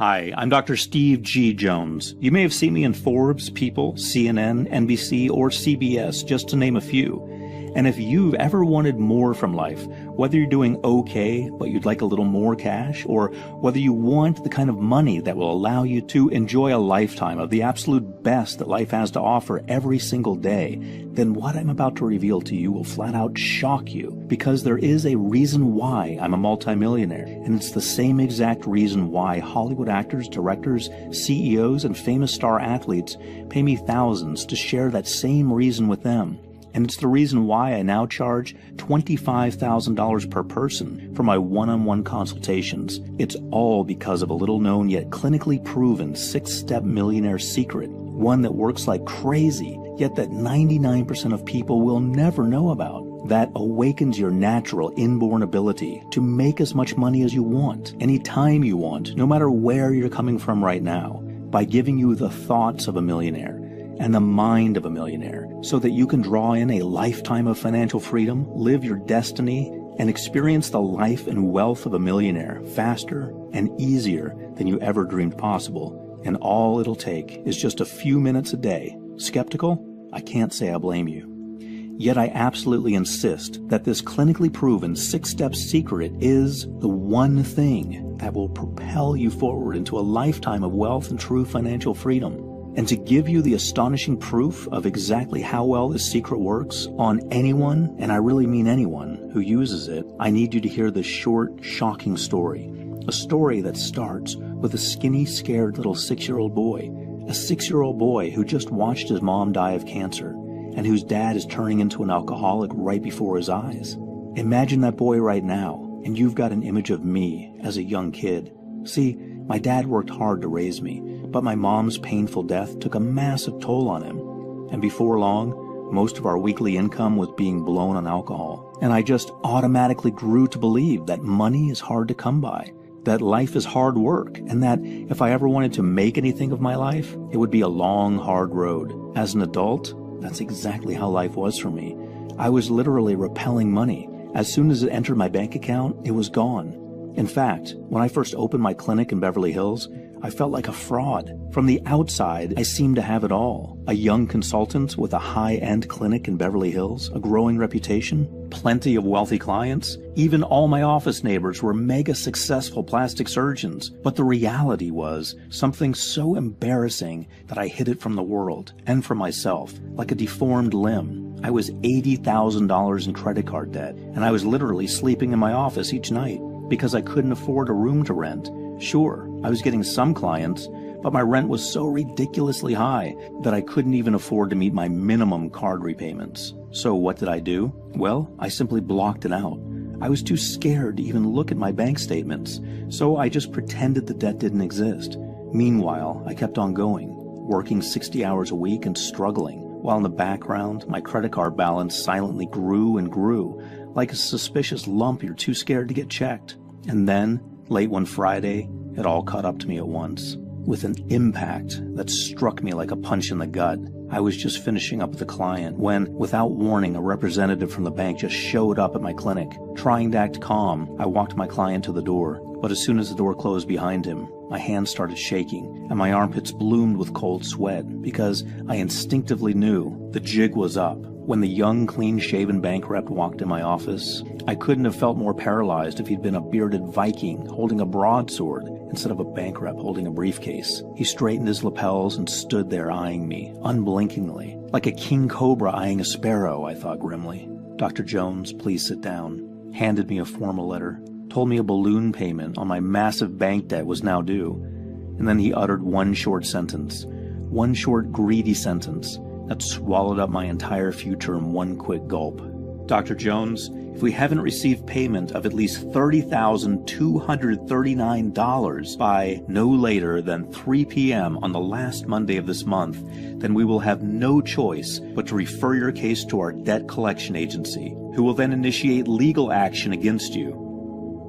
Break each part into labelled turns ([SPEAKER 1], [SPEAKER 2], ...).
[SPEAKER 1] Hi, I'm Dr. Steve G. Jones. You may have seen me in Forbes, People, CNN, NBC, or CBS, just to name a few. And if you've ever wanted more from life, whether you're doing okay, but you'd like a little more cash, or whether you want the kind of money that will allow you to enjoy a lifetime of the absolute best that life has to offer every single day, then what I'm about to reveal to you will flat out shock you, because there is a reason why I'm a multimillionaire, and it's the same exact reason why Hollywood actors, directors, CEOs, and famous star athletes pay me thousands to share that same reason with them. And it's the reason why I now charge $25,000 per person for my one-on-one consultations. It's all because of a little-known yet clinically proven 6-step millionaire secret, one that works like crazy, yet that 99% of people will never know about. That awakens your natural inborn ability to make as much money as you want, anytime you want, no matter where you're coming from right now, by giving you the thoughts of a millionaire and the mind of a millionaire, so that you can draw in a lifetime of financial freedom, live your destiny, and experience the life and wealth of a millionaire faster and easier than you ever dreamed possible. And all it'll take is just a few minutes a day. Skeptical? I can't say I blame you. Yet I absolutely insist that this clinically proven 6-step secret is the one thing that will propel you forward into a lifetime of wealth and true financial freedom. And to give you the astonishing proof of exactly how well this secret works on anyone, and I really mean anyone, who uses it, I need you to hear this short, shocking story. A story that starts with a skinny, scared little 6-year-old boy. A 6-year-old boy who just watched his mom die of cancer, and whose dad is turning into an alcoholic right before his eyes. Imagine that boy right now, and you've got an image of me as a young kid. See, my dad worked hard to raise me, but my mom's painful death took a massive toll on him. And before long, most of our weekly income was being blown on alcohol. And I just automatically grew to believe that money is hard to come by, that life is hard work, and that if I ever wanted to make anything of my life, it would be a long, hard road. As an adult, that's exactly how life was for me. I was literally repelling money. As soon as it entered my bank account, it was gone. In fact, when I first opened my clinic in Beverly Hills, I felt like a fraud. From the outside, I seemed to have it all. A young consultant with a high-end clinic in Beverly Hills, a growing reputation, plenty of wealthy clients. Even all my office neighbors were mega successful plastic surgeons. But the reality was something so embarrassing that I hid it from the world and from myself, like a deformed limb. I was $80,000 in credit card debt, and I was literally sleeping in my office each night because I couldn't afford a room to rent. Sure, I was getting some clients, but my rent was so ridiculously high that I couldn't even afford to meet my minimum card repayments. So what did I do? Well, I simply blocked it out. I was too scared to even look at my bank statements, so I just pretended the debt didn't exist. Meanwhile, I kept on going, working 60 hours a week and struggling, while in the background, my credit card balance silently grew and grew, like a suspicious lump you're too scared to get checked. And then, late one Friday, it all caught up to me at once, with an impact that struck me like a punch in the gut. I was just finishing up with a client when, without warning, a representative from the bank just showed up at my clinic. Trying to act calm, I walked my client to the door, but as soon as the door closed behind him, my hands started shaking, and my armpits bloomed with cold sweat, because I instinctively knew the jig was up. When the young, clean-shaven bank rep walked in my office, I couldn't have felt more paralyzed if he'd been a bearded Viking holding a broadsword instead of a bank rep holding a briefcase. He straightened his lapels and stood there eyeing me, unblinkingly. Like a king cobra eyeing a sparrow, I thought grimly. Dr. Jones, please sit down. Handed me a formal letter. Told me a balloon payment on my massive bank debt was now due. And then he uttered one short sentence. One short, greedy sentence that swallowed up my entire future in one quick gulp. Dr. Jones, if we haven't received payment of at least $30,239 by no later than 3 p.m. on the last Monday of this month, then we will have no choice but to refer your case to our debt collection agency, who will then initiate legal action against you.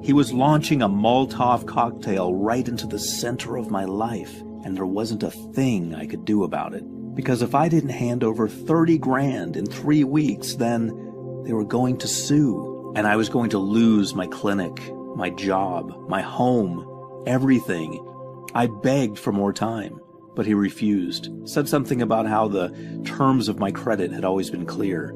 [SPEAKER 1] He was launching a Molotov cocktail right into the center of my life, and there wasn't a thing I could do about it. Because if I didn't hand over 30 grand in 3 weeks, then they were going to sue, and I was going to lose my clinic, my job, my home, everything. I begged for more time, but he refused, said something about how the terms of my credit had always been clear,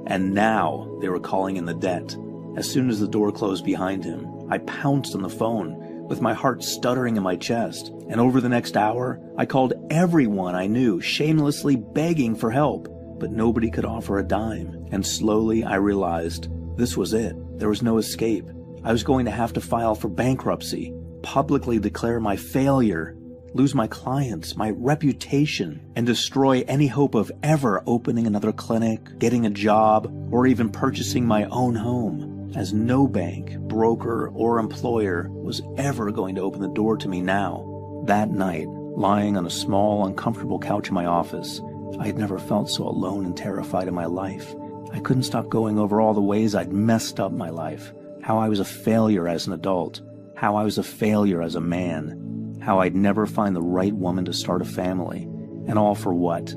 [SPEAKER 1] and now they were calling in the debt. As soon as the door closed behind him, I pounced on the phone, with my heart stuttering in my chest, and over the next hour, I called everyone I knew, shamelessly begging for help, but nobody could offer a dime, and slowly I realized this was it. There was no escape. I was going to have to file for bankruptcy, publicly declare my failure, lose my clients, my reputation, and destroy any hope of ever opening another clinic, getting a job, or even purchasing my own home, as no bank, broker, or employer was ever going to open the door to me now. That night, lying on a small, uncomfortable couch in my office, I had never felt so alone and terrified in my life. I couldn't stop going over all the ways I'd messed up my life, how I was a failure as an adult, how I was a failure as a man, how I'd never find the right woman to start a family, and all for what?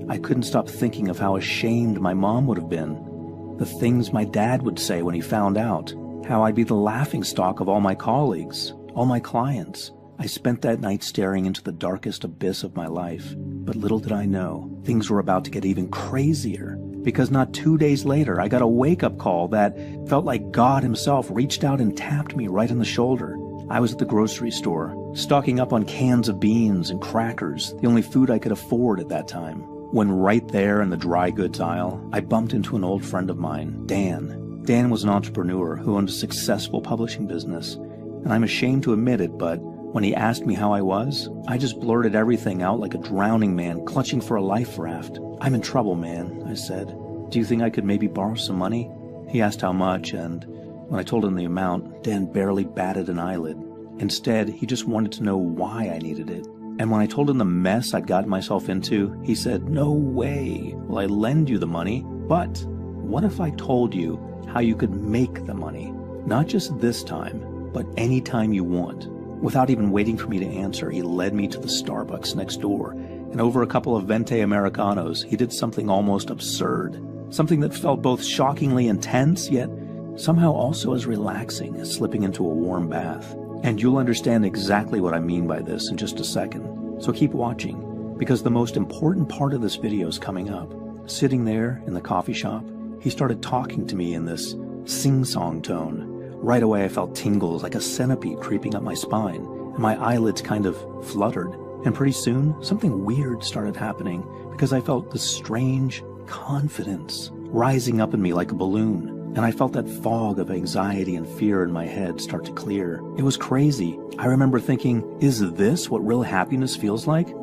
[SPEAKER 1] I couldn't stop thinking of how ashamed my mom would have been, the things my dad would say when he found out, how I'd be the laughingstock of all my colleagues, all my clients. I spent that night staring into the darkest abyss of my life, but little did I know, things were about to get even crazier, because not 2 days later I got a wake-up call that felt like God himself reached out and tapped me right on the shoulder. I was at the grocery store, stocking up on cans of beans and crackers, the only food I could afford at that time, when right there in the dry goods aisle, I bumped into an old friend of mine, Dan. Dan was an entrepreneur who owned a successful publishing business, and I'm ashamed to admit it, but when he asked me how I was, I just blurted everything out like a drowning man clutching for a life raft. "I'm in trouble, man," I said. "Do you think I could maybe borrow some money?" He asked how much, and when I told him the amount, Dan barely batted an eyelid. Instead, he just wanted to know why I needed it. And when I told him the mess I'd gotten myself into, he said, "No way will I lend you the money, but what if I told you how you could make the money? Not just this time, but any time you want." Without even waiting for me to answer, he led me to the Starbucks next door, and over a couple of Venti Americanos, he did something almost absurd. Something that felt both shockingly intense, yet somehow also as relaxing as slipping into a warm bath. And you'll understand exactly what I mean by this in just a second. So keep watching, because the most important part of this video is coming up. Sitting there in the coffee shop, he started talking to me in this sing-song tone. Right away I felt tingles like a centipede creeping up my spine, and my eyelids kind of fluttered. And pretty soon, something weird started happening, because I felt this strange confidence rising up in me like a balloon. And I felt that fog of anxiety and fear in my head start to clear. It was crazy. I remember thinking, is this what real happiness feels like?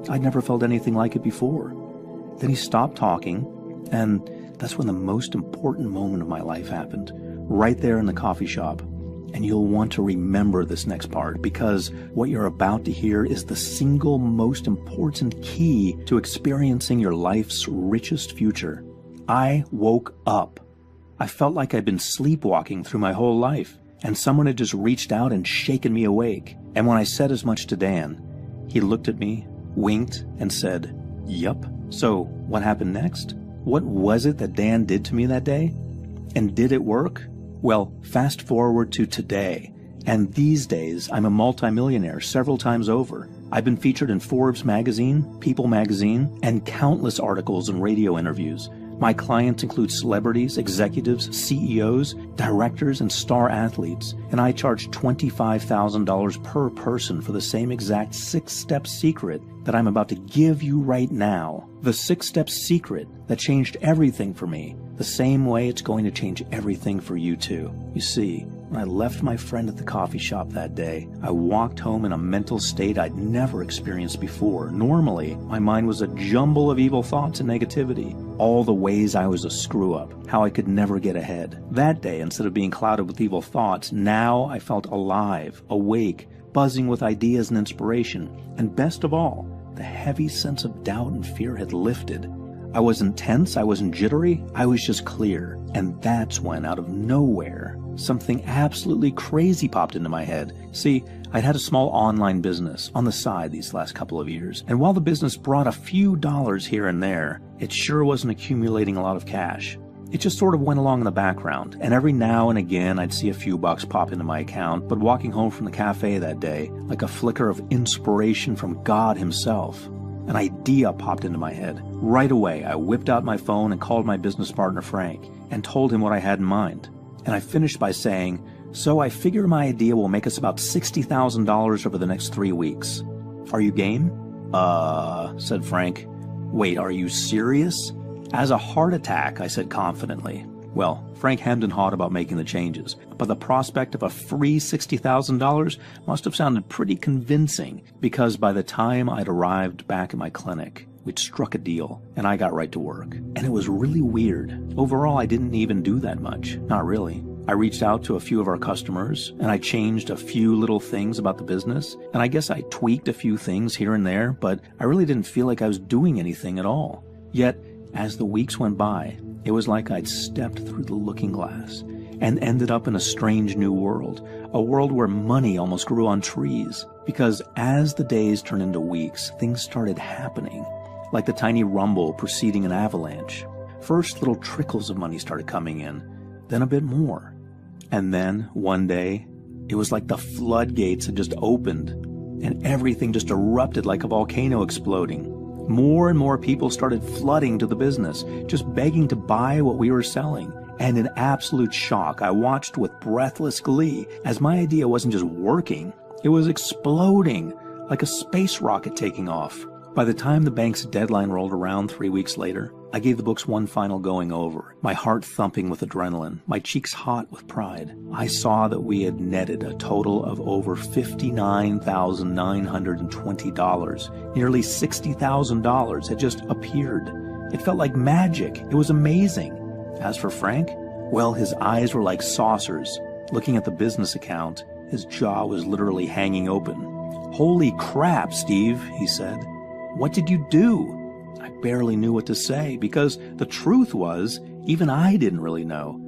[SPEAKER 1] I'd never felt anything like it before. Then he stopped talking, and that's when the most important moment of my life happened, right there in the coffee shop. And you'll want to remember this next part, because what you're about to hear is the single most important key to experiencing your life's richest future. I woke up. I felt like I'd been sleepwalking through my whole life, and someone had just reached out and shaken me awake. And when I said as much to Dan, he looked at me, winked, and said, "Yup." So what happened next? What was it that Dan did to me that day? And did it work? Well, fast forward to today, and these days I'm a multimillionaire several times over. I've been featured in Forbes magazine, People magazine, and countless articles and radio interviews. My clients include celebrities, executives, CEOs, directors, and star athletes, and I charge $25,000 per person for the same exact 6-step secret that I'm about to give you right now. The 6-step secret that changed everything for me, the same way it's going to change everything for you too. You see, when I left my friend at the coffee shop that day, I walked home in a mental state I'd never experienced before. Normally, my mind was a jumble of evil thoughts and negativity, all the ways I was a screw-up, how I could never get ahead. That day, instead of being clouded with evil thoughts, now I felt alive, awake, buzzing with ideas and inspiration, and best of all, the heavy sense of doubt and fear had lifted. I wasn't tense, I wasn't jittery, I was just clear. And that's when, out of nowhere, something absolutely crazy popped into my head. See, I'd had a small online business on the side these last couple of years, and while the business brought a few dollars here and there, it sure wasn't accumulating a lot of cash. It just sort of went along in the background, and every now and again I'd see a few bucks pop into my account, but walking home from the cafe that day, like a flicker of inspiration from God himself, an idea popped into my head. Right away, I whipped out my phone and called my business partner Frank, and told him what I had in mind. And I finished by saying, "So I figure my idea will make us about $60,000 over the next 3 weeks. Are you game?" Said Frank. "Wait, are you serious?" "As a heart attack," I said confidently. Well, Frank hemmed and hawed about making the changes, but the prospect of a free $60,000 must have sounded pretty convincing, because by the time I'd arrived back at my clinic, we'd struck a deal, and I got right to work. And it was really weird. Overall, I didn't even do that much. Not really. I reached out to a few of our customers, and I changed a few little things about the business, and I guess I tweaked a few things here and there, but I really didn't feel like I was doing anything at all. Yet, as the weeks went by, it was like I'd stepped through the looking glass and ended up in a strange new world, a world where money almost grew on trees. Because as the days turned into weeks, things started happening, like the tiny rumble preceding an avalanche. First, little trickles of money started coming in, then a bit more. And then, one day, it was like the floodgates had just opened, and everything just erupted like a volcano exploding. More and more people started flooding to the business, just begging to buy what we were selling. And in absolute shock, I watched with breathless glee as my idea wasn't just working, it was exploding like a space rocket taking off. By the time the bank's deadline rolled around 3 weeks later, I gave the books one final going over, my heart thumping with adrenaline, my cheeks hot with pride. I saw that we had netted a total of over $59,920. Nearly $60,000 had just appeared. It felt like magic. It was amazing. As for Frank, well, his eyes were like saucers. Looking at the business account, his jaw was literally hanging open. "Holy crap, Steve," he said. "What did you do?" I barely knew what to say, because the truth was, even I didn't really know.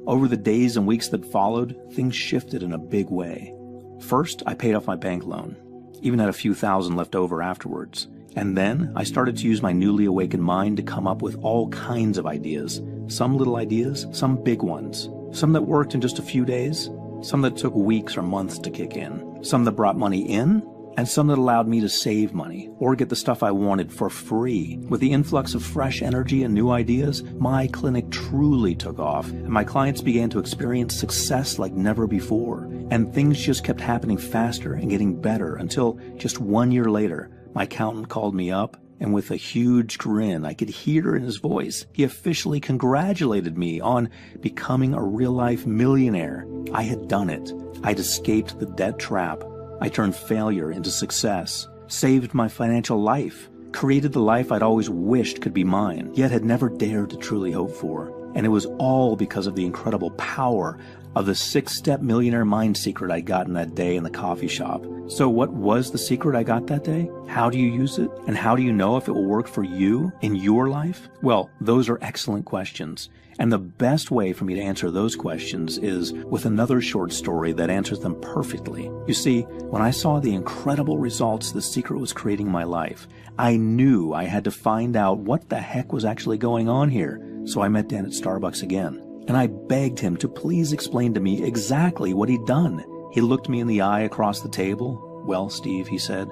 [SPEAKER 1] Over the days and weeks that followed, things shifted in a big way. First, I paid off my bank loan, even had a few thousand left over afterwards. And then I started to use my newly awakened mind to come up with all kinds of ideas. Some little ideas, some big ones. Some that worked in just a few days, some that took weeks or months to kick in. Some that brought money in, and some that allowed me to save money or get the stuff I wanted for free. With the influx of fresh energy and new ideas, my clinic truly took off, and my clients began to experience success like never before. And things just kept happening faster and getting better until just 1 year later, my accountant called me up, and with a huge grin I could hear in his voice, he officially congratulated me on becoming a real-life millionaire. I had done it. I'd escaped the debt trap. I turned failure into success, saved my financial life, created the life I'd always wished could be mine, yet had never dared to truly hope for. And it was all because of the incredible power of the 6-step millionaire mind secret I got in that day in the coffee shop. So what was the secret I got that day? How do you use it? And how do you know if it will work for you in your life? Well, those are excellent questions. And the best way for me to answer those questions is with another short story that answers them perfectly. You see, when I saw the incredible results the secret was creating in my life, I knew I had to find out what the heck was actually going on here. So I met Dan at Starbucks again, and I begged him to please explain to me exactly what he'd done. He looked me in the eye across the table. "Well, Steve," he said,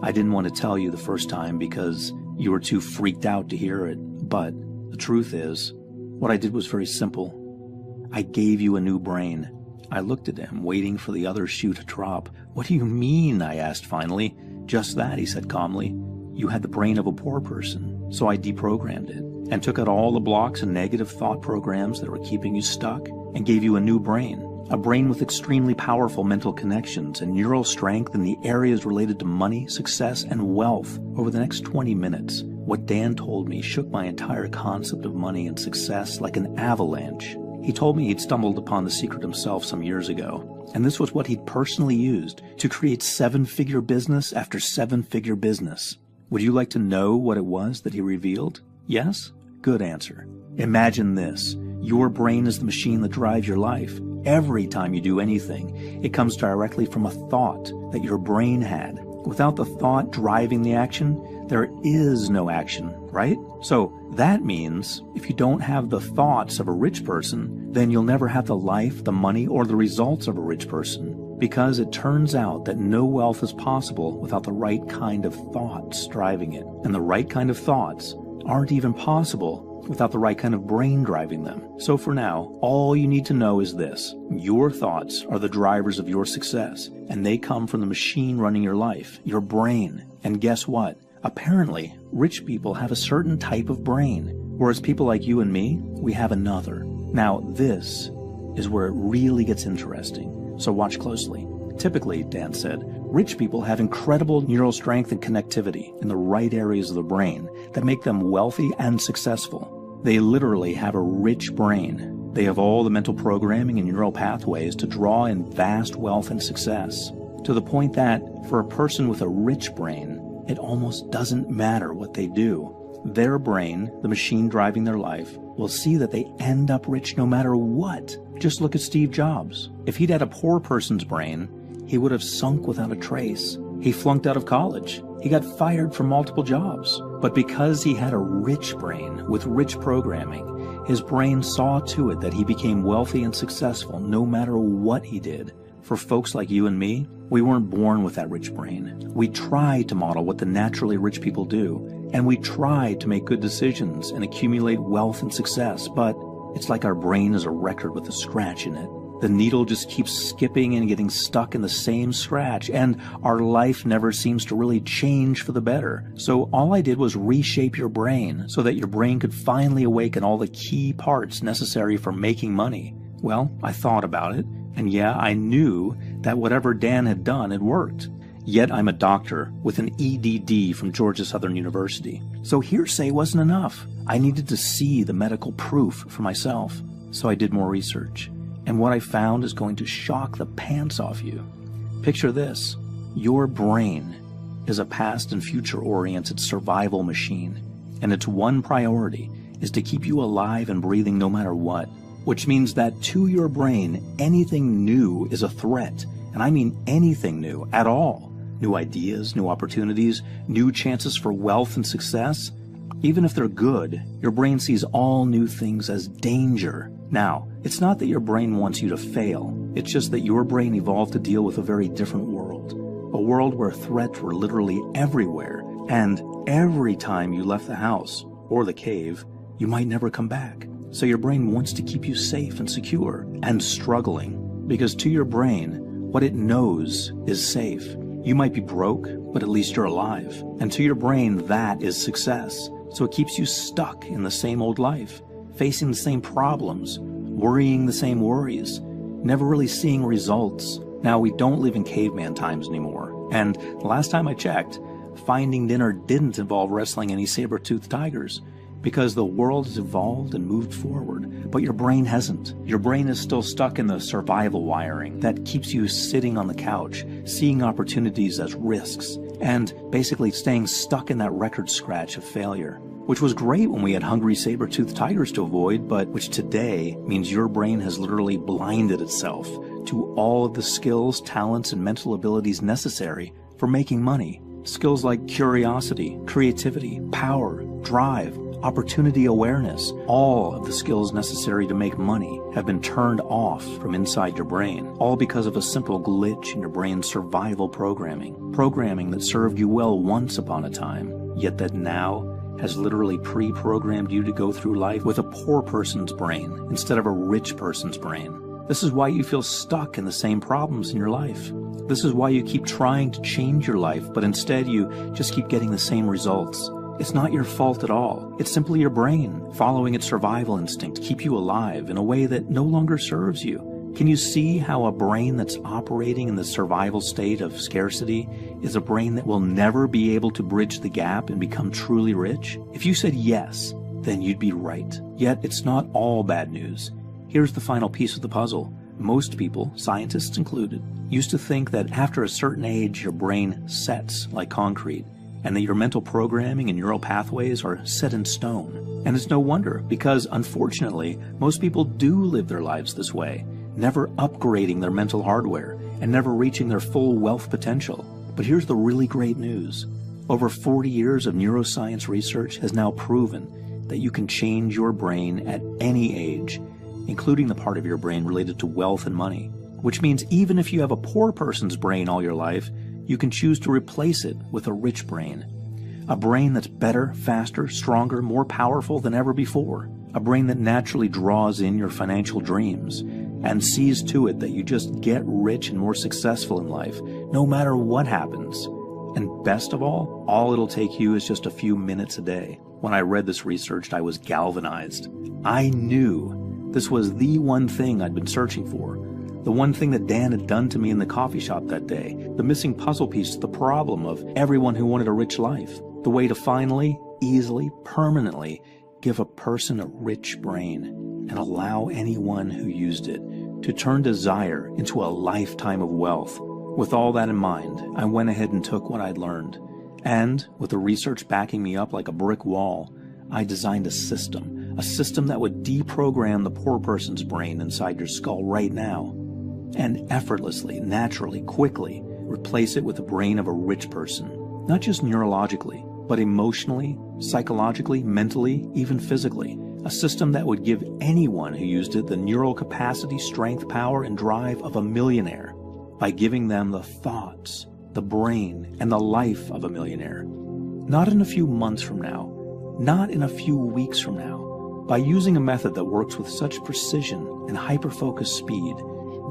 [SPEAKER 1] "I didn't want to tell you the first time because you were too freaked out to hear it. But the truth is, what I did was very simple. I gave you a new brain." I looked at him, waiting for the other shoe to drop. "What do you mean?" I asked finally. "Just that," he said calmly. "You had the brain of a poor person, so I deprogrammed it and took out all the blocks and negative thought programs that were keeping you stuck and gave you a new brain. A brain with extremely powerful mental connections and neural strength in the areas related to money, success, and wealth." Over the next 20 minutes, what Dan told me shook my entire concept of money and success like an avalanche. He told me he'd stumbled upon the secret himself some years ago, and this was what he'd personally used to create 7-figure business after 7-figure business. Would you like to know what it was that he revealed? Yes? Good answer. Imagine this. Your brain is the machine that drives your life. Every time you do anything, it comes directly from a thought that your brain had. Without the thought driving the action, there is no action, right? So that means if you don't have the thoughts of a rich person, then you'll never have the life, the money, or the results of a rich person. Because it turns out that no wealth is possible without the right kind of thoughts driving it. And the right kind of thoughts aren't even possible without the right kind of brain driving them. So for now, all you need to know is this. Your thoughts are the drivers of your success, and they come from the machine running your life, your brain. And guess what? Apparently, rich people have a certain type of brain, whereas people like you and me, we have another. Now, this is where it really gets interesting. So watch closely. Typically, Dan said, rich people have incredible neural strength and connectivity in the right areas of the brain that make them wealthy and successful. They literally have a rich brain. They have all the mental programming and neural pathways to draw in vast wealth and success, to the point that for a person with a rich brain, it almost doesn't matter what they do. Their brain, the machine driving their life, will see that they end up rich no matter what. Just look at Steve Jobs. If he'd had a poor person's brain, he would have sunk without a trace. He flunked out of college. He got fired from multiple jobs. But because he had a rich brain with rich programming, his brain saw to it that he became wealthy and successful no matter what he did. For folks like you and me, we weren't born with that rich brain. We try to model what the naturally rich people do, and we try to make good decisions and accumulate wealth and success, but it's like our brain is a record with a scratch in it. The needle just keeps skipping and getting stuck in the same scratch, and our life never seems to really change for the better. So all I did was reshape your brain so that your brain could finally awaken all the key parts necessary for making money. Well, I thought about it, and yeah, I knew that whatever Dan had done had worked. Yet I'm a doctor with an EDD from Georgia Southern University. So hearsay wasn't enough. I needed to see the medical proof for myself. So I did more research. And what I found is going to shock the pants off you. Picture this. Your brain is a past and future-oriented survival machine. And its one priority is to keep you alive and breathing no matter what. Which means that to your brain, anything new is a threat. And I mean anything new at all. New ideas, new opportunities, new chances for wealth and success. Even if they're good, your brain sees all new things as danger. Now, it's not that your brain wants you to fail. It's just that your brain evolved to deal with a very different world. A world where threats were literally everywhere. And every time you left the house, or the cave, you might never come back. So your brain wants to keep you safe and secure and struggling. Because to your brain, what it knows is safe. You might be broke, but at least you're alive. And to your brain, that is success. So it keeps you stuck in the same old life, facing the same problems, worrying the same worries, never really seeing results. Now, we don't live in caveman times anymore. And the last time I checked, finding dinner didn't involve wrestling any saber-toothed tigers. Because the world has evolved and moved forward, but your brain hasn't. Your brain is still stuck in the survival wiring that keeps you sitting on the couch, seeing opportunities as risks, and basically staying stuck in that record scratch of failure. Which was great when we had hungry saber-toothed tigers to avoid, but which today means your brain has literally blinded itself to all of the skills, talents, and mental abilities necessary for making money. Skills like curiosity, creativity, power, drive, opportunity awareness, all of the skills necessary to make money have been turned off from inside your brain, all because of a simple glitch in your brain's survival programming that served you well once upon a time, yet that now has literally pre-programmed you to go through life with a poor person's brain instead of a rich person's brain. This is why you feel stuck in the same problems in your life. This is why you keep trying to change your life, but instead you just keep getting the same results. It's not your fault at all. It's simply your brain following its survival instinct to keep you alive in a way that no longer serves you. Can you see how a brain that's operating in the survival state of scarcity is a brain that will never be able to bridge the gap and become truly rich? If you said yes, then you'd be right. Yet it's not all bad news. Here's the final piece of the puzzle. Most people, scientists included, used to think that after a certain age your brain sets like concrete, and that your mental programming and neural pathways are set in stone. And it's no wonder, because unfortunately, most people do live their lives this way, never upgrading their mental hardware and never reaching their full wealth potential. But here's the really great news. Over 40 years of neuroscience research has now proven that you can change your brain at any age, including the part of your brain related to wealth and money, which means even if you have a poor person's brain all your life, you can choose to replace it with a rich brain. A brain that's better, faster, stronger, more powerful than ever before. A brain that naturally draws in your financial dreams and sees to it that you just get rich and more successful in life, no matter what happens. And best of all it'll take you is just a few minutes a day. When I read this research, I was galvanized. I knew this was the one thing I'd been searching for. The one thing that Dan had done to me in the coffee shop that day. The missing puzzle piece to the problem of everyone who wanted a rich life. The way to finally, easily, permanently give a person a rich brain and allow anyone who used it to turn desire into a lifetime of wealth. With all that in mind, I went ahead and took what I'd learned. And, with the research backing me up like a brick wall, I designed a system that would deprogram the poor person's brain inside your skull right now, and effortlessly, naturally, quickly replace it with the brain of a rich person. Not just neurologically, but emotionally, psychologically, mentally, even physically. A system that would give anyone who used it the neural capacity, strength, power, and drive of a millionaire by giving them the thoughts, the brain, and the life of a millionaire. Not in a few months from now, not in a few weeks from now, by using a method that works with such precision and hyper-focused speed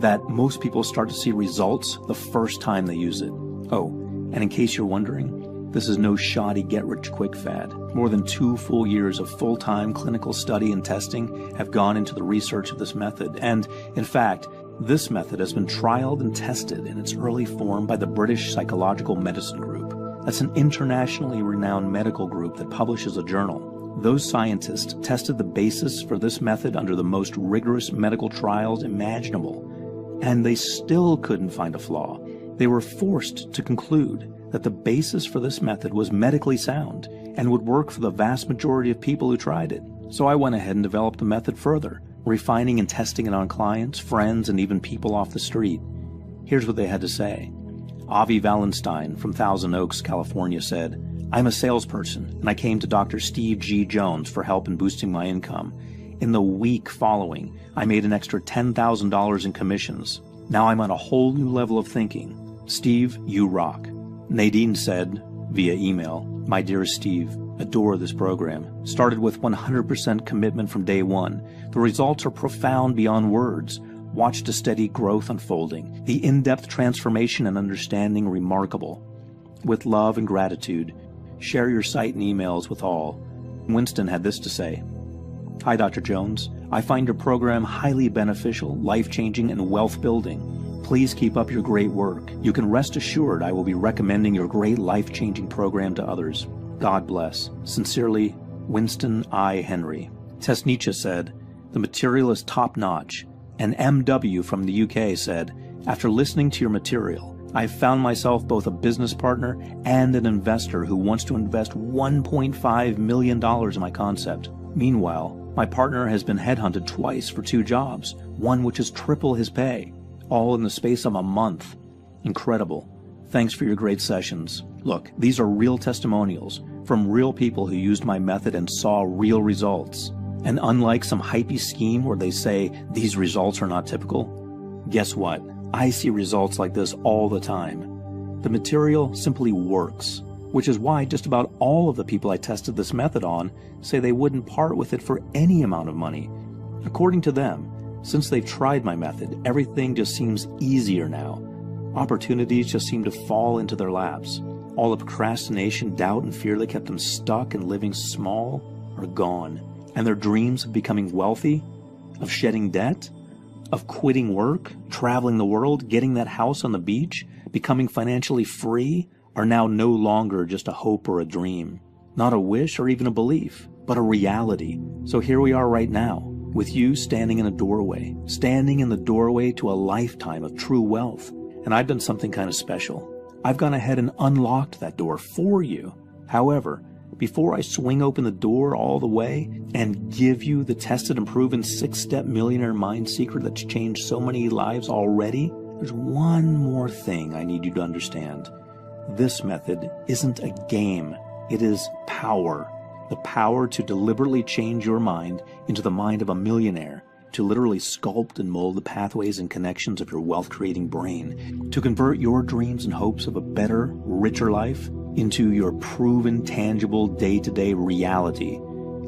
[SPEAKER 1] that most people start to see results the first time they use it. Oh, and in case you're wondering, this is no shoddy get-rich-quick fad. More than 2 full years of full-time clinical study and testing have gone into the research of this method, and, in fact, this method has been trialed and tested in its early form by the British Psychological Medicine Group. That's an internationally renowned medical group that publishes a journal. Those scientists tested the basis for this method under the most rigorous medical trials imaginable, and they still couldn't find a flaw. They were forced to conclude that the basis for this method was medically sound and would work for the vast majority of people who tried it. So I went ahead and developed the method further, refining and testing it on clients, friends, and even people off the street. Here's what they had to say. Avi Valenstein from Thousand Oaks, California said, "I'm a salesperson, and I came to Dr. Steve G. Jones for help in boosting my income. In the week following, I made an extra $10,000 in commissions. Now I'm on a whole new level of thinking. Steve, you rock." Nadine said, via email, "My dearest Steve, adore this program. Started with 100% commitment from day one. The results are profound beyond words. Watched a steady growth unfolding. The in-depth transformation and understanding remarkable. With love and gratitude, share your site and emails with all." Winston had this to say. "Hi, Dr. Jones. I find your program highly beneficial, life-changing, and wealth-building. Please keep up your great work. You can rest assured I will be recommending your great life-changing program to others. God bless. Sincerely, Winston I. Henry." Tesnicha said, "The material is top-notch." And MW from the UK said, "After listening to your material, I've found myself both a business partner and an investor who wants to invest $1.5 million in my concept. Meanwhile, my partner has been headhunted twice for 2 jobs, one which is triple his pay, all in the space of a month. Incredible. Thanks for your great sessions." Look, these are real testimonials from real people who used my method and saw real results. And unlike some hypey scheme where they say these results are not typical, guess what? I see results like this all the time. The material simply works, which is why just about all of the people I tested this method on say they wouldn't part with it for any amount of money. According to them, since they've tried my method, everything just seems easier now. Opportunities just seem to fall into their laps. All the procrastination, doubt, and fear that kept them stuck and living small are gone. And their dreams of becoming wealthy, of shedding debt, of quitting work, traveling the world, getting that house on the beach, becoming financially free, are now no longer just a hope or a dream. Not a wish or even a belief, but a reality. So here we are right now, with you standing in a doorway, standing in the doorway to a lifetime of true wealth. And I've done something kind of special. I've gone ahead and unlocked that door for you. However, before I swing open the door all the way and give you the tested and proven 6-step millionaire mind secret that's changed so many lives already, there's one more thing I need you to understand. This method isn't a game. It is power. The power to deliberately change your mind into the mind of a millionaire, to literally sculpt and mold the pathways and connections of your wealth-creating brain, to convert your dreams and hopes of a better, richer life into your proven, tangible, day-to-day reality.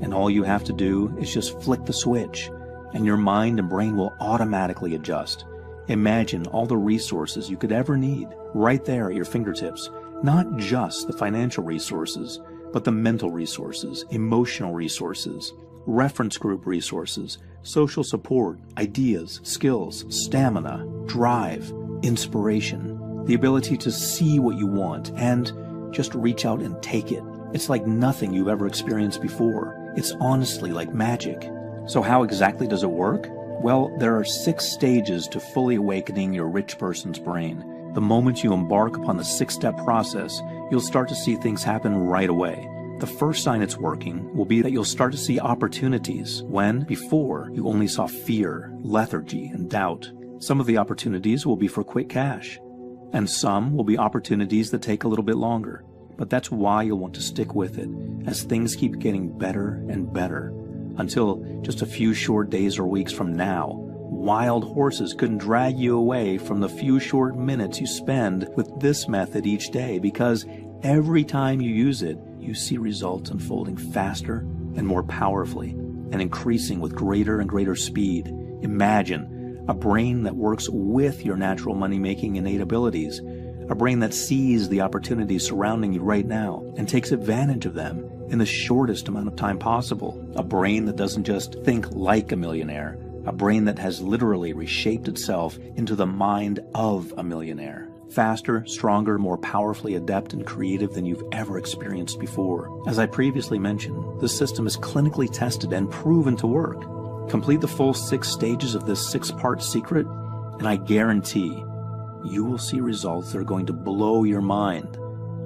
[SPEAKER 1] And all you have to do is just flick the switch, and your mind and brain will automatically adjust. Imagine all the resources you could ever need right there at your fingertips. Not just the financial resources, but the mental resources, emotional resources, reference group resources, social support, ideas, skills, stamina, drive, inspiration, the ability to see what you want and just reach out and take it. It's like nothing you've ever experienced before. It's honestly like magic. So how exactly does it work? Well, there are 6 stages to fully awakening your rich person's brain. The moment you embark upon the 6-step process, you'll start to see things happen right away. The first sign it's working will be that you'll start to see opportunities when, before, you only saw fear, lethargy, and doubt. Some of the opportunities will be for quick cash, and some will be opportunities that take a little bit longer. But that's why you'll want to stick with it, as things keep getting better and better, until just a few short days or weeks from now, wild horses couldn't drag you away from the few short minutes you spend with this method each day, because every time you use it, you see results unfolding faster and more powerfully, and increasing with greater and greater speed. Imagine a brain that works with your natural money-making innate abilities, a brain that sees the opportunities surrounding you right now and takes advantage of them in the shortest amount of time possible. A brain that doesn't just think like a millionaire, a brain that has literally reshaped itself into the mind of a millionaire. Faster, stronger, more powerfully adept and creative than you've ever experienced before. As I previously mentioned, this system is clinically tested and proven to work. Complete the full 6 stages of this 6-part secret, and I guarantee you will see results that are going to blow your mind.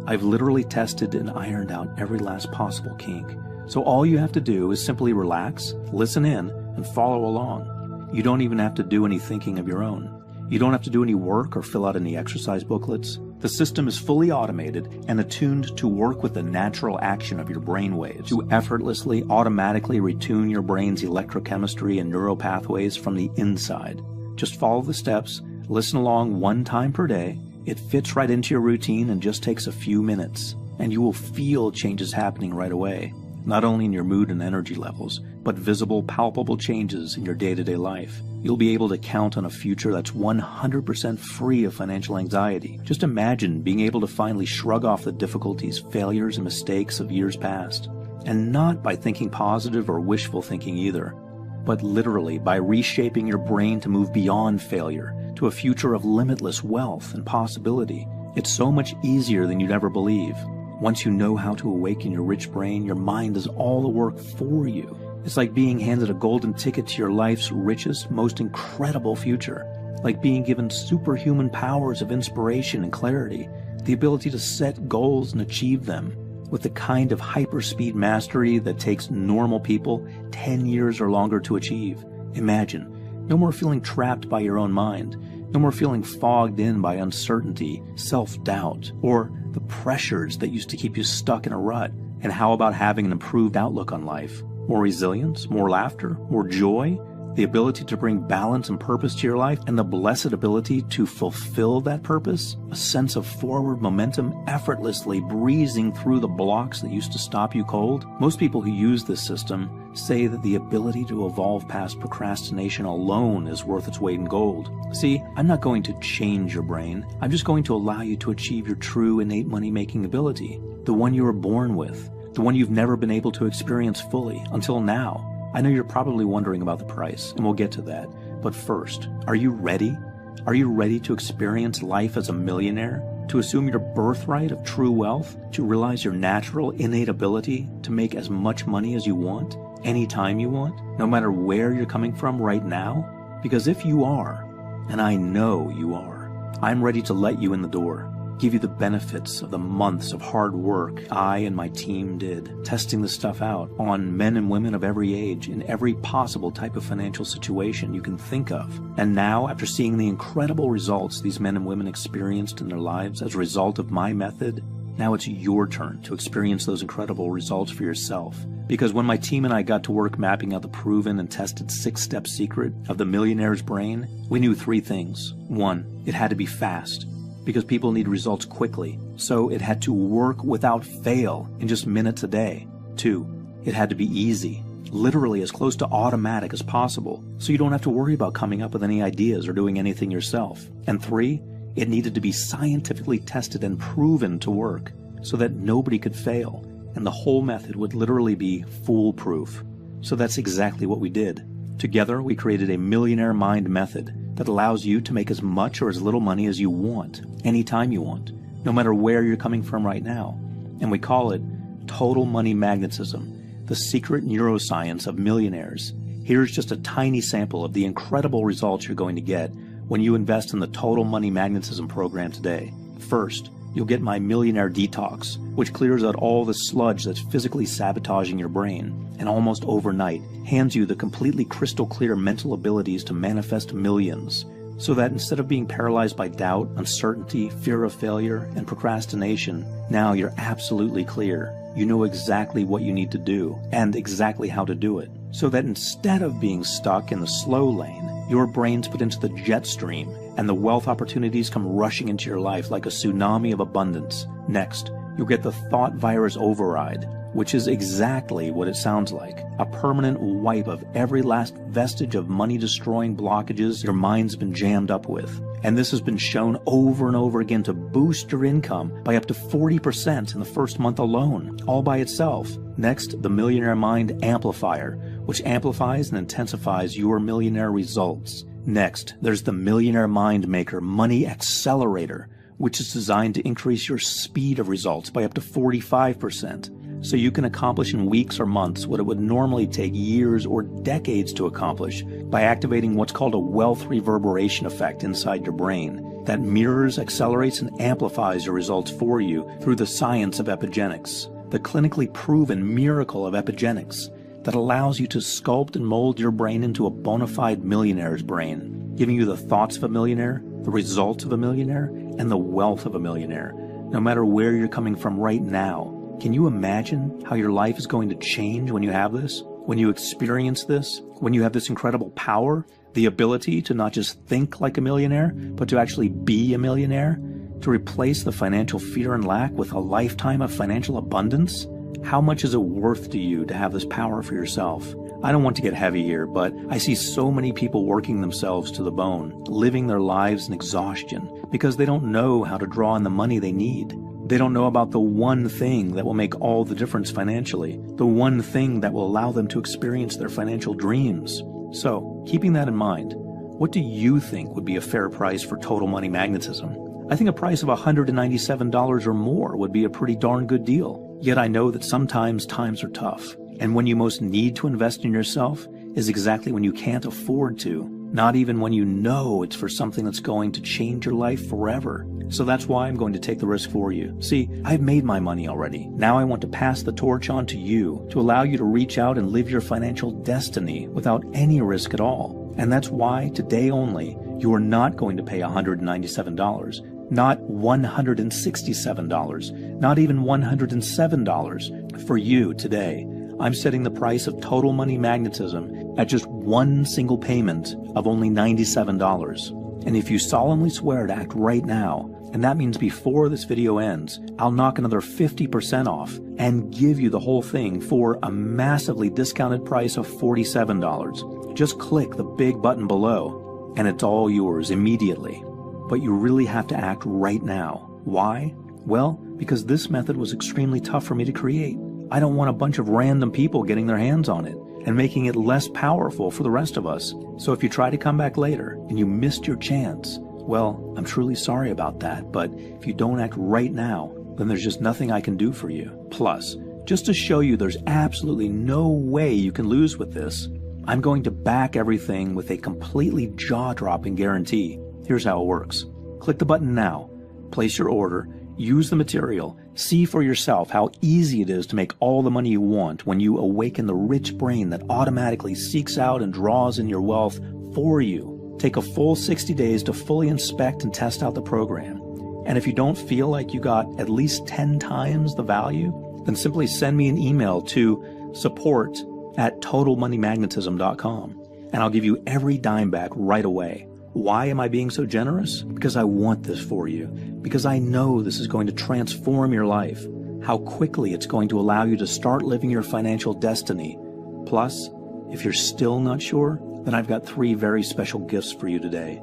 [SPEAKER 1] I've literally tested and ironed out every last possible kink. So all you have to do is simply relax, listen in, and follow along. You don't even have to do any thinking of your own. You don't have to do any work or fill out any exercise booklets. The system is fully automated and attuned to work with the natural action of your brain waves, to effortlessly, automatically retune your brain's electrochemistry and neural pathways from the inside. Just follow the steps, listen along 1 time per day. It fits right into your routine and just takes a few minutes, and you will feel changes happening right away. Not only in your mood and energy levels, but visible, palpable changes in your day-to-day life. You'll be able to count on a future that's 100% free of financial anxiety. Just imagine being able to finally shrug off the difficulties, failures, and mistakes of years past. And not by thinking positive or wishful thinking either, but literally by reshaping your brain to move beyond failure to a future of limitless wealth and possibility. It's so much easier than you'd ever believe. Once you know how to awaken your rich brain, your mind does all the work for you. It's like being handed a golden ticket to your life's richest, most incredible future. Like being given superhuman powers of inspiration and clarity, the ability to set goals and achieve them with the kind of hyperspeed mastery that takes normal people 10 years or longer to achieve. Imagine, no more feeling trapped by your own mind, no more feeling fogged in by uncertainty, self-doubt, or the pressures that used to keep you stuck in a rut. And how about having an improved outlook on life? More resilience, more laughter, more joy, the ability to bring balance and purpose to your life, and the blessed ability to fulfill that purpose, a sense of forward momentum effortlessly breezing through the blocks that used to stop you cold. Most people who use this system say that the ability to evolve past procrastination alone is worth its weight in gold. See, I'm not going to change your brain. I'm just going to allow you to achieve your true innate money-making ability, the one you were born with, the one you've never been able to experience fully until now. I know you're probably wondering about the price, and we'll get to that. But first, are you ready? Are you ready to experience life as a millionaire? To assume your birthright of true wealth? To realize your natural, innate ability to make as much money as you want, anytime you want, no matter where you're coming from right now? Because if you are, and I know you are, I'm ready to let you in the door. give you the benefits of the months of hard work I and my team did, testing this stuff out on men and women of every age in every possible type of financial situation you can think of. And now, after seeing the incredible results these men and women experienced in their lives as a result of my method, now it's your turn to experience those incredible results for yourself. Because when my team and I got to work mapping out the proven and tested 6-step secret of the millionaire's brain, we knew 3 things. 1, it had to be fast, because people need results quickly, so it had to work without fail in just minutes a day. 2, it had to be easy, literally as close to automatic as possible, so you don't have to worry about coming up with any ideas or doing anything yourself. And 3, it needed to be scientifically tested and proven to work, so that nobody could fail, and the whole method would literally be foolproof. So that's exactly what we did. Together, we created a millionaire mind method that allows you to make as much or as little money as you want, anytime you want, no matter where you're coming from right now. And we call it Total Money Magnetism, the secret neuroscience of millionaires. Here's just a tiny sample of the incredible results you're going to get when you invest in the Total Money Magnetism program today. First, you'll get my Millionaire Detox, which clears out all the sludge that's physically sabotaging your brain, and almost overnight hands you the completely crystal clear mental abilities to manifest millions, so that instead of being paralyzed by doubt, uncertainty, fear of failure, and procrastination, now you're absolutely clear. You know exactly what you need to do, and exactly how to do it, so that instead of being stuck in the slow lane, your brain's put into the jet stream, and the wealth opportunities come rushing into your life like a tsunami of abundance. Next, you'll get the thought virus override, which is exactly what it sounds like, a permanent wipe of every last vestige of money-destroying blockages your mind's been jammed up with. And this has been shown over and over again to boost your income by up to 40% in the first month alone, all by itself. Next, the Millionaire Mind Amplifier, which amplifies and intensifies your millionaire results. Next, there's the Millionaire Mind Maker Money Accelerator, which is designed to increase your speed of results by up to 45%, so you can accomplish in weeks or months what it would normally take years or decades to accomplish by activating what's called a wealth reverberation effect inside your brain that mirrors, accelerates, and amplifies your results for you through the science of epigenetics, the clinically proven miracle of epigenetics that allows you to sculpt and mold your brain into a bona fide millionaire's brain, giving you the thoughts of a millionaire, the results of a millionaire, and the wealth of a millionaire, no matter where you're coming from right now. Can you imagine how your life is going to change when you have this? When you experience this? When you have this incredible power? The ability to not just think like a millionaire, but to actually be a millionaire? To replace the financial fear and lack with a lifetime of financial abundance? How much is it worth to you to have this power for yourself? I don't want to get heavy here, but I see so many people working themselves to the bone, living their lives in exhaustion, because they don't know how to draw in the money they need. They don't know about the one thing that will make all the difference financially, the one thing that will allow them to experience their financial dreams. So, keeping that in mind, what do you think would be a fair price for Total Money Magnetism? I think a price of $197 or more would be a pretty darn good deal. Yet I know that sometimes times are tough, and when you most need to invest in yourself is exactly when you can't afford to, not even when you know it's for something that's going to change your life forever. So that's why I'm going to take the risk for you. See, I've made my money already. Now I want to pass the torch on to you to allow you to reach out and live your financial destiny without any risk at all. And that's why today only, you are not going to pay $197. Not $167, not even $107 for you today. I'm setting the price of Total Money Magnetism at just one single payment of only $97. And if you solemnly swear to act right now, and that means before this video ends, I'll knock another 50% off and give you the whole thing for a massively discounted price of $47. Just click the big button below, and it's all yours immediately. But you really have to act right now. Why? Well, because this method was extremely tough for me to create. I don't want a bunch of random people getting their hands on it and making it less powerful for the rest of us. So if you try to come back later and you missed your chance, well, I'm truly sorry about that, but if you don't act right now, then there's just nothing I can do for you. Plus, just to show you there's absolutely no way you can lose with this, I'm going to back everything with a completely jaw-dropping guarantee. Here's how it works. Click the button now. place your order, use the material, see for yourself how easy it is to make all the money you want when you awaken the rich brain that automatically seeks out and draws in your wealth for you. Take a full 60 days to fully inspect and test out the program. And if you don't feel like you got at least 10 times the value, then simply send me an email to support@totalmoneymagnetism.com, and I'll give you every dime back right away. Why am I being so generous? Because I want this for you. Because I know this is going to transform your life. How quickly it's going to allow you to start living your financial destiny. Plus, if you're still not sure, then I've got 3 very special gifts for you today.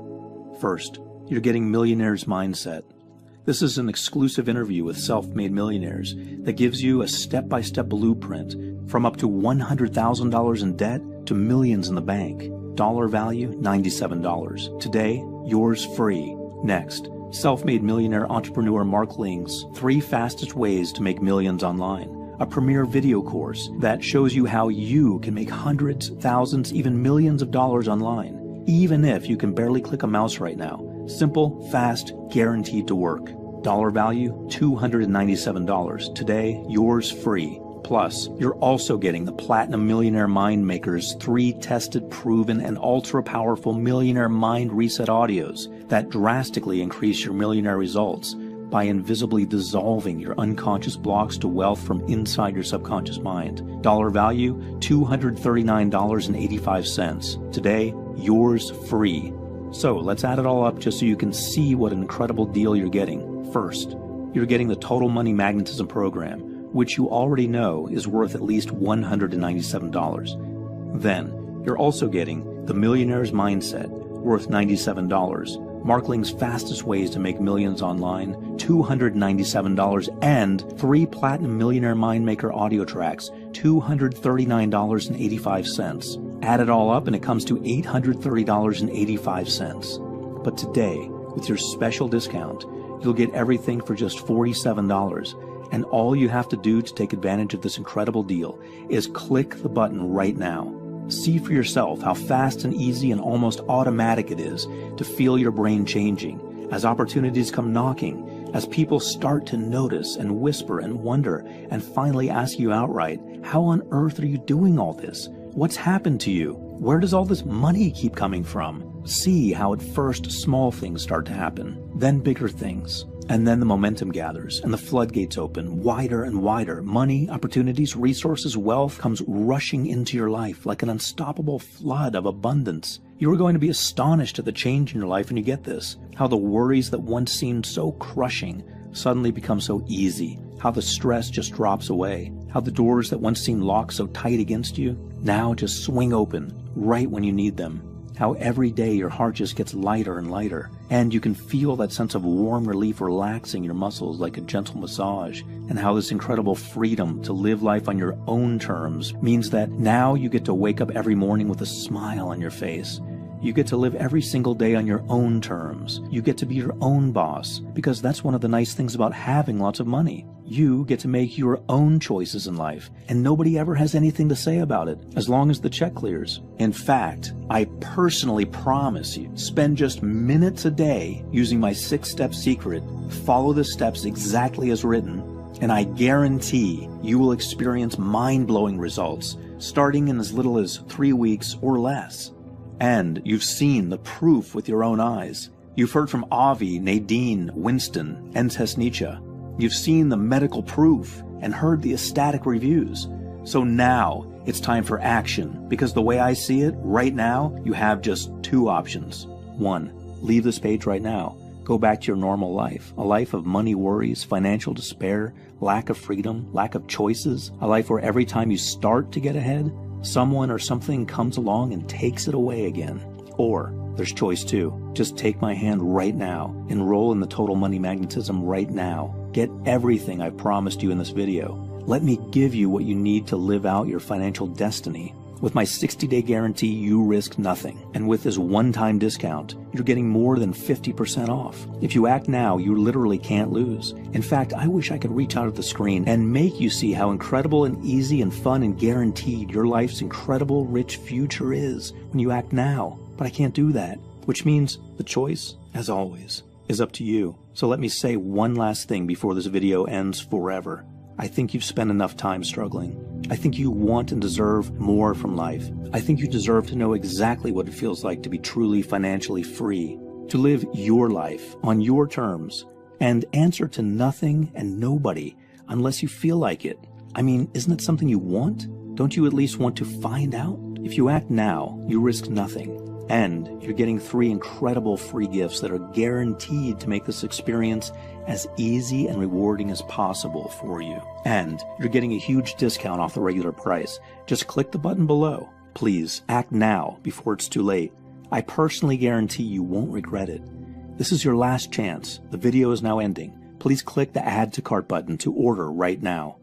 [SPEAKER 1] First, you're getting Millionaires Mindset. This is an exclusive interview with self-made millionaires that gives you a step-by-step blueprint from up to $100,000 in debt to millions in the bank. Dollar value, $97. Today, yours free. Next, self-made millionaire entrepreneur Mark Ling's 3 fastest ways to make millions online. A premier video course that shows you how you can make hundreds, thousands, even millions of dollars online, even if you can barely click a mouse right now. Simple, fast, guaranteed to work. Dollar value, $297. Today, yours free. Plus, you're also getting the Platinum Millionaire Mind Maker's 3 tested, proven, and ultra-powerful Millionaire Mind Reset audios that drastically increase your millionaire results by invisibly dissolving your unconscious blocks to wealth from inside your subconscious mind. Dollar value, $239.85. Today, yours free. So let's add it all up just so you can see what an incredible deal you're getting. First, you're getting the Total Money Magnetism program, which you already know is worth at least $197. Then, you're also getting the Millionaire's Mindset, worth $97, Mark Ling's fastest ways to make millions online, $297, and 3 Platinum Millionaire Mind Maker audio tracks, $239.85. Add it all up and it comes to $830.85. But today, with your special discount, you'll get everything for just $47. And all you have to do to take advantage of this incredible deal is click the button right now. See for yourself how fast and easy and almost automatic it is to feel your brain changing as opportunities come knocking, as people start to notice and whisper and wonder and finally ask you outright, how on earth are you doing all this? What's happened to you? Where does all this money keep coming from? See how at first small things start to happen, then bigger things. And then the momentum gathers and the floodgates open wider and wider. Money, opportunities, resources, wealth comes rushing into your life like an unstoppable flood of abundance. You are going to be astonished at the change in your life when you get this. How the worries that once seemed so crushing suddenly become so easy. How the stress just drops away. How the doors that once seemed locked so tight against you now just swing open right when you need them. How every day your heart just gets lighter and lighter, and you can feel that sense of warm relief relaxing your muscles like a gentle massage, and how this incredible freedom to live life on your own terms means that now you get to wake up every morning with a smile on your face. You get to live every single day on your own terms. You get to be your own boss, because that's one of the nice things about having lots of money. You get to make your own choices in life, and nobody ever has anything to say about it, as long as the check clears. In fact, I personally promise you, spend just minutes a day using my 6-step secret, follow the steps exactly as written, and I guarantee you will experience mind-blowing results, starting in as little as 3 weeks or less. And you've seen the proof with your own eyes. You've heard from Avi, Nadine, Winston, and Tesnicha. You've seen the medical proof and heard the ecstatic reviews. So now it's time for action, because the way I see it, right now, you have just 2 options. 1, leave this page right now. Go back to your normal life, a life of money worries, financial despair, lack of freedom, lack of choices, a life where every time you start to get ahead, someone or something comes along and takes it away again. Or there's choice 2. Just take my hand right now. Enroll in the Total Money Magnetism right now. Get everything I've promised you in this video. Let me give you what you need to live out your financial destiny. With my 60-day guarantee, you risk nothing. And with this one-time discount, you're getting more than 50% off. If you act now, you literally can't lose. In fact, I wish I could reach out at the screen and make you see how incredible and easy and fun and guaranteed your life's incredible, rich future is when you act now. But I can't do that, which means the choice, as always, is up to you. So let me say one last thing before this video ends forever. I think you've spent enough time struggling. I think you want and deserve more from life. I think you deserve to know exactly what it feels like to be truly financially free, to live your life on your terms, and answer to nothing and nobody unless you feel like it. I mean, isn't it something you want? Don't you at least want to find out? If you act now, you risk nothing. And you're getting 3 incredible free gifts that are guaranteed to make this experience as easy and rewarding as possible for you. And you're getting a huge discount off the regular price. Just click the button below. Please act now before it's too late. I personally guarantee you won't regret it. This is your last chance. The video is now ending. Please click the Add to Cart button to order right now.